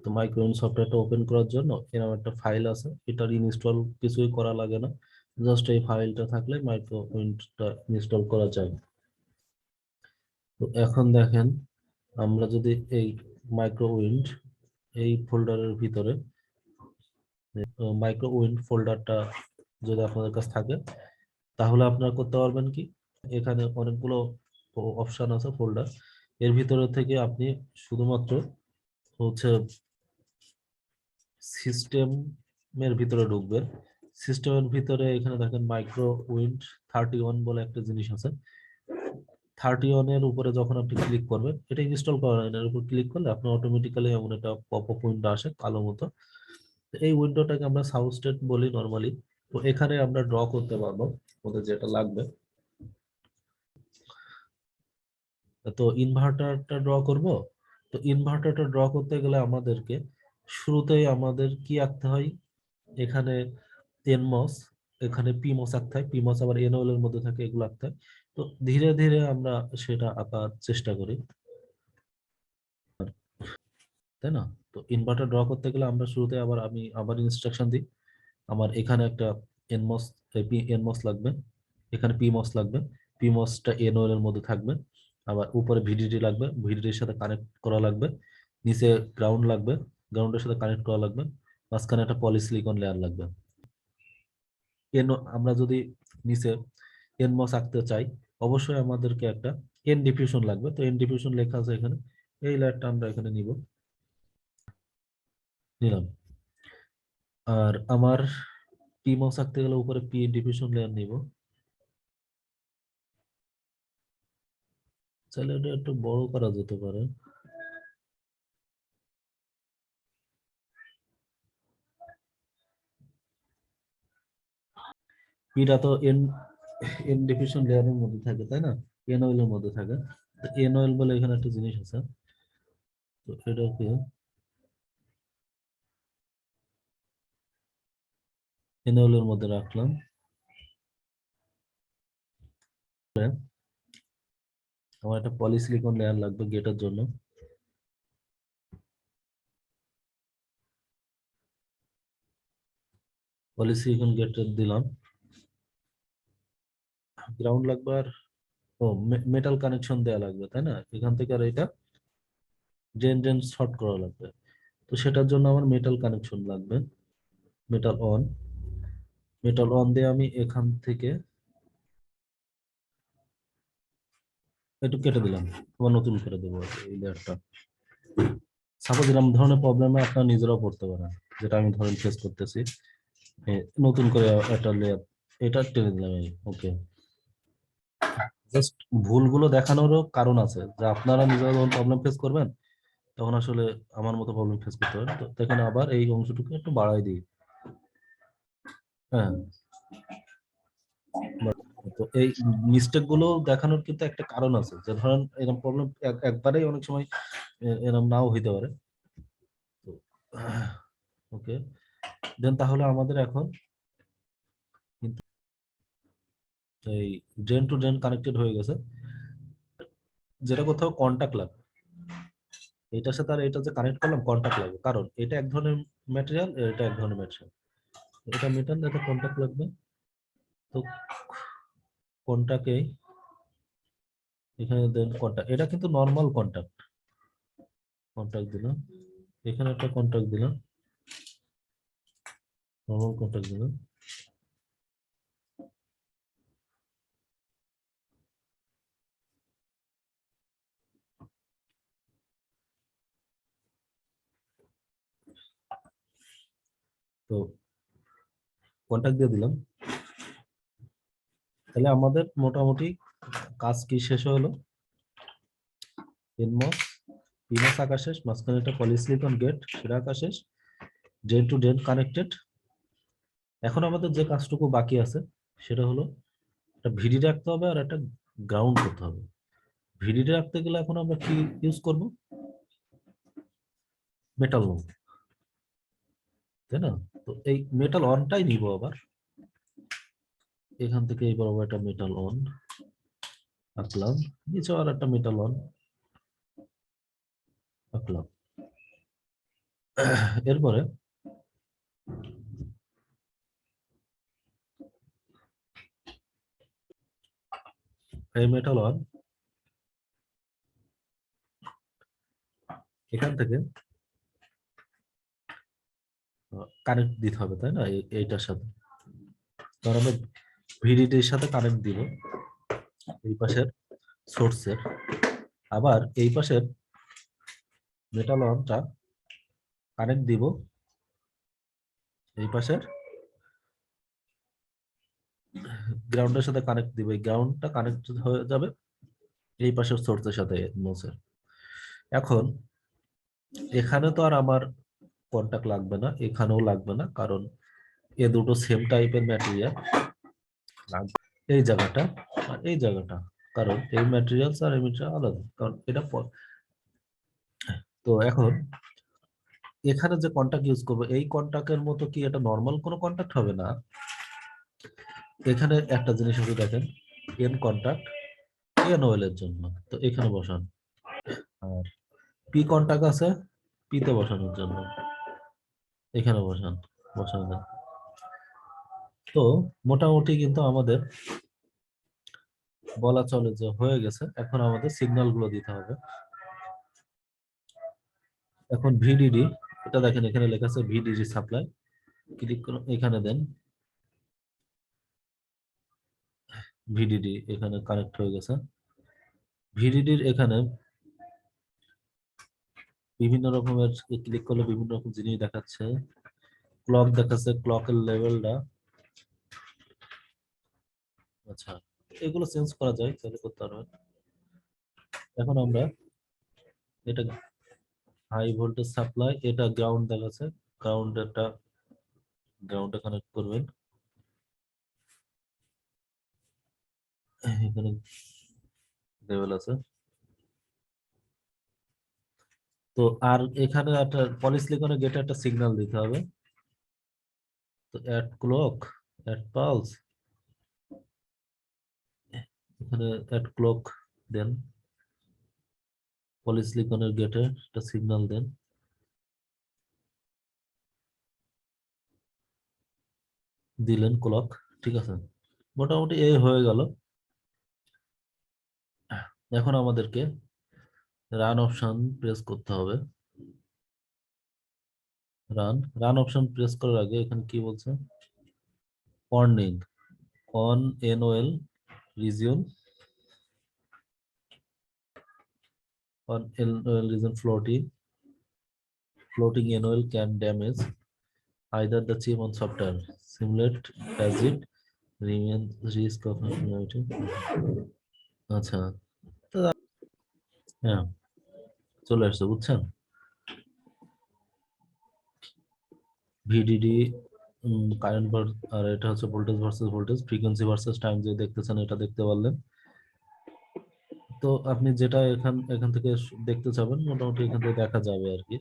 তো মাইক্রোউইন্ড সফটওয়্যারটা ওপেন করার জন্য এরকম একটা ফাইল আছে, এটার ইনস্টল কিছুই করা লাগে না, জাস্ট এই ফাইলটা থাকলে মাইক্রোউইন্ডটা ইনস্টল করা যায়। তো এখন দেখেন, আমরা যদি এই মাইক্রোউইন্ড এই ফোল্ডারের ভিতরে মাইক্রোউইন্ড ফোল্ডারটা যদি আপনাদের কাছে থাকে, তাহলে আপনারা করতে পারবেন কি, এখানে অনেকগুলো অপশন আছে ফোল্ডার, এর ভিতরে থেকে আপনি শুধুমাত্র হচ্ছে সিস্টেমের ভিতরে ঢুকবেন। সিস্টেমের ভিতরে এখানে দেখেন মাইক্রোউইন্ড 31 বলে একটা জিনিস আছে। 31 এর উপরে যখন আপনি ক্লিক করবেন, এটা ইনস্টল করা এর উপর ক্লিক করলে আপনার অটোমেটিক্যালি এমন একটা পপ আপ উইন্ডো আসে কালো মতো। তো এই উইন্ডোটাকে আমরা সাবস্টেট বলি নরমালি। তো এখানে আমরা ড্র করতে পারবো ওদের যেটা লাগবে। তো ইনভার্টারটা ড্র করব। তো ইনভার্টারটা ড্র করতে গেলে আমাদেরকে শুরুতেই আমাদের কি আঁকতে হয়, এখানে এনমস, এখানে পিমস আঁকতে হয়, পিমস আবার এনওএল এর মধ্যে থাকে, এগুলো আঁকতে হয়। তো ধীরে ধীরে আমরা সেটা আঁকার চেষ্টা করি, তাই না? তো ইনভার্টার ড্র করতে গেলে আমরা শুরুতে আমি আবার ইনস্ট্রাকশন দিই। আমার এখানে একটা এনমস এনমস লাগবে, এখানে পিমস লাগবে, পিমসটা এনওএল এর মধ্যে থাকবে, আবার উপরে ভিডিডি লাগবে, ভিডিডির সাথে কানেক্ট করা লাগবে, নিচে গ্রাউন্ড লাগবে, গ্রাউন্ডের সাথে কানেক্ট করা লাগবে, মাঝখানে একটা পলিসিলিকন লেয়ার লাগবে। আমরা যদি নিচে এনমস আঁকতে চাই, অবশ্যই আমাদেরকে একটা এন ডিফিউশন লাগবে। তো এন ডিফিউশন লেখা আছে এখানে, এই লেয়ারটা আমরা এখানে নিলাম। আর আমার পিমস আঁকতে গেলে উপরে পি ডিফিউশন লেয়ার নিব। তাহলে এটা একটু বড় করা যেতে পারে। পিটা তো এন এন ডিফিউশন লেয়ারের মধ্যে থাকে, তাই না? এনওএল এর মধ্যে থাকে। তো এনওএল বলে এখানে একটা জিনিস আছে, তো এটাকে এনওএল এর মধ্যে রাখলাম। আমার একটা পলিসিলিকন লেয়ার লাগবে গেটের জন্য। পলিসিলিকন গেট দিলাম। গ্রাউন্ড লাগবে, আর ও মেটাল কানেকশন দেওয়া লাগবে, তাই না? এখান থেকে আর এটা ড্রেন ড্রেন শর্ট করা লাগবে। তো সেটার জন্য আমার মেটাল কানেকশন লাগবে। মেটাল অন, মেটাল অন দিয়ে আমি এখান থেকে একটু কেটে দিলাম, আবার নতুন করে দেবো এই লেয়ারটা। সাপোজ এরকম ধরনের প্রবলেমে আপনার নিজেরাও পড়তে পারেন, যেটা আমি ধরেন ফেস করতেছি। নতুন করে একটা লেয়ার এটা টেনে দিলাম, ওকে। জাস্ট ভুলগুলো দেখানোরও কারণ আছে, যে আপনারা নিজেরা যখন প্রবলেম ফেস করবেন, তখন আসলে আমার মতো প্রবলেম ফেস করতে পারেন। তো এখানে আবার এই অংশটুকু একটু বাড়াই দিই। হ্যাঁ, তো এই মিস্টেক গুলো দেখানোর কিন্তু একটা কারণ আছে, যে ধরেন এরকম প্রবলেম একবারেই অনেক সময় এরকম নাও হইতে পারে। তো ওকে, দেন তাহলে আমাদের এখন কিন্তু এই ড্রেন টু ড্রেন কানেক্টেড হয়ে গেছে, যেটা কোথাও কন্টাক্ট লাগবে, এটার সাথে আর এটা যে কানেক্ট করলাম কন্টাক্ট লাগবে, কারণ এটা এক ধরনের ম্যাটেরিয়াল, এটা এক ধরনের ম্যাটেরিয়াল। এটা মেটাল, এটা কন্টাক্ট লাগবে। তো কোনটাকে এখানে দেন কন্টাক্ট, এটা কিন্তু নর্মাল কন্টাক্ট, কন্টাক্ট দিলাম, এখানে একটা কন্টাক্ট দিলাম, নর্মাল কন্টাক্ট দিলাম। তো কন্টাক্ট দিয়ে দিলাম। তাহলে আমাদের মোটামুটি কাজ কি শেষ হলো। এনমস পিমস আঁকা শেষ, মাঝখানে একটা পলিসিলিকন গেট সেটা আঁকা শেষ, ড্রেন টু ড্রেন কানেক্টেড। এখন আমাদের যে কাজটুকু বাকি আছে, সেটা হলো একটা ভিডি রাখতে হবে আর একটা গ্রাউন্ড করতে হবে। ভিডি রাখতে গেলে এখন আমরা কি ইউজ করব, মেটাল অন, তাই না? তো এই মেটাল অনটাই নিব আবার, এখান থেকে এবার আবার একটা মেটাল অন আঁকলাম, নিচে আর একটা মেটাল অন আঁকলাম। এরপরে এই মেটাল ওয়ান এখান থেকে কানেক্ট দিতে হবে, তাই না? এইটার সাথে ধর আমরা ভিডিডির সাথে কানেক্ট দিব এই পাশের সোর্সের, আবার এই পাশের মেটাল ওয়ানটা কানেক্ট দিব এই পাশের গ্রাউন্ডের সাথে কানেক্ট দিব, এই গ্রাউন্ডটা কানেক্ট হয়ে যাবে এই পাশের সোর্সের সাথে মোসের। এখন এখানে তো আর আমার কন্টাক্ট লাগবে না, এখানেও লাগবে না, কারণ এ দুটো সেম টাইপের ম্যাটেরিয়াল। এই জায়গাটা আর এই জায়গাটা, কারণ এই ম্যাটেরিয়ালস আর এই ম্যাটেরিয়াল আলাদা, কারণ এটা তো এখন এখানে যে কন্টাক্ট ইউজ করবো এই কন্টাক্টের মতো কি এটা নর্মাল কোনো কন্টাক্ট হবে না। এখানে একটা জিনিস আপনি দেখেন, এন কন্টাক্ট এন ওয়েল এর জন্য, তো এখানে বসান। আর পি কন্টাক্ট আছে পি তে বসানোর জন্য, এখানে বসান, বসাবেন। তো মোটামুটি কিন্তু আমাদের বলা চলে যে হয়ে গেছে। এখন আমাদের সিগন্যাল গুলো দিতে হবে। এখন ভিডিডি, এটা দেখেন এখানে লেখা আছে ভিডিডি সাপ্লাই, ক্লিক করুন, এখানে দেন ভিডিডি, এখানে কানেক্ট হয়ে গেছে। ভিডিডির এখানে বিভিন্ন রকমের ক্লিক করলে বিভিন্ন রকম জিনিস দেখাচ্ছে, ক্লক দেখাচ্ছে, ক্লকের লেভেলটা, আচ্ছা এগুলো চেঞ্জ করা যায়, তাহলে করতে পারবেন। এখন আমরা এটা হাই ভোল্টেজ সাপ্লাই, এটা গ্রাউন্ড দেখাচ্ছে, গ্রাউন্ডটা গ্রাউন্ডে কানেক্ট করবেন, এখানে লেভেল আছে। তো আর এখানে একটা পলিসিলিকনের গেটে একটা সিগন্যাল দিতে হবে, তো অ্যাড ক্লক, অ্যাড পালস, এখানে অ্যাড ক্লক দেন, পলিসিলিকনের গেটে একটা সিগন্যাল দেন, দিলেন ক্লক, ঠিক আছে। মোটামুটি এই হয়ে গেল। এখন আমাদেরকে রান অপশন প্রেস করতে হবে। রান রান অপশন প্রেস করার আগে এখানে কি বলছে, warning on NOL region, on NOL region floating NOL can damage either the chip on software simulate as it remains risk of continuity. আচ্ছা, তো হ্যাঁ চলে আসছে, বুঝছেন? ভিডিডি কারেন্ট আর এটা হচ্ছে voltage versus voltage, frequency versus time যে দেখতেছেন এটা দেখতে পারলেন। তো আপনি যেটা এখান থেকে দেখতে চাবেন মোটামুটি এখান থেকে দেখা যাবে আর কি।